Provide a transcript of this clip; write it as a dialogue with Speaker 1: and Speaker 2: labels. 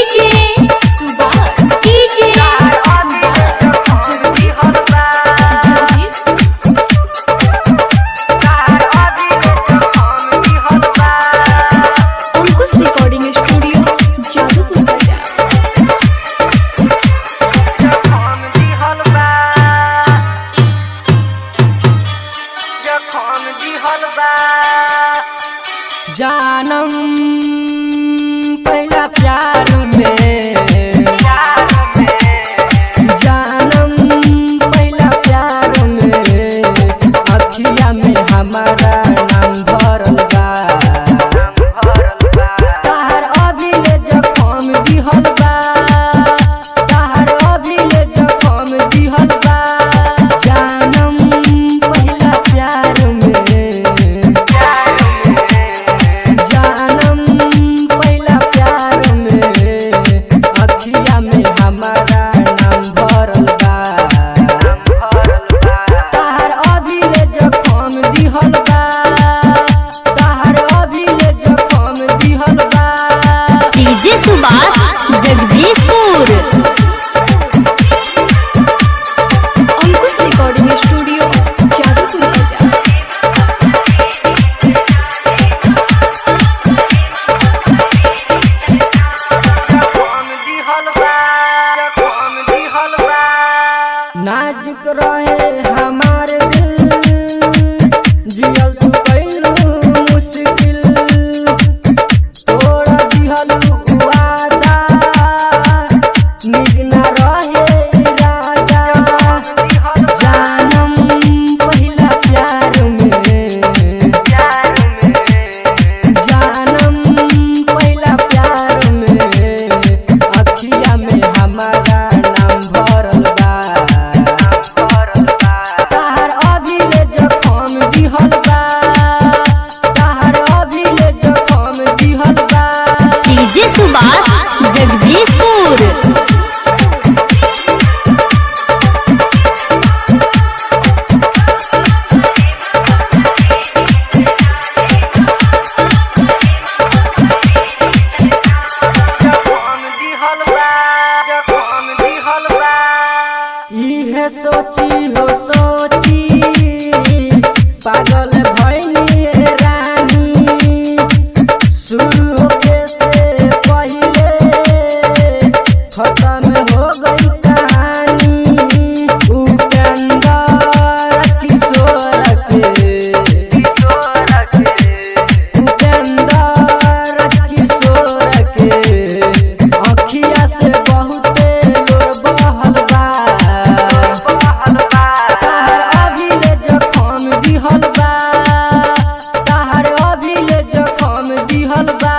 Speaker 1: DJ Subhash DJ अंकुश recording studio Jadupur बाजार।
Speaker 2: जानम पहला प्यार में, जानम पहला प्यार में, अखिया में हमारा नाम भरल बा। तहार अभी ले जखम दिहल बा, तहार अभी ले जखम दिहल बा। जानम पहला प्यार में, जानम पहला प्यार में, अखिया में हमारा नाम भरल बा। तहार अभी ले जखम दिहल बा, तहार अभी ले जखम दिहल बा।
Speaker 1: डीजे सुभाष जगदीशपुर अंकुश रिकॉर्डिंग स्टूडियो जादूपुर बाजार।
Speaker 2: नाजुक रहे हमार दिल, जियल तू कैलू मुश्किल। तोड़ दिहलू वादा, निक न रहे इरादा। जानम पहला प्यार में, जानम पहला प्यार में, अखिया में हमारा नाम भरल बा। तहार अभी ले जखम दिहल बा, तहार अभी ले जखम दिहल बा।
Speaker 1: डीजे सुभाष जगदीशपुर
Speaker 2: इहे सोची हो सोची पागल भइनी रानी। शुरू होके से पहिले खत्म हो गई कहानी। उपेंद्र किशोर के, उपेंद्र किशोर के, अखिया से बहुते लोर बहल बा। तहार अभी ले जखम दिहल बा, तहार अभी ले जखम दिहल बा।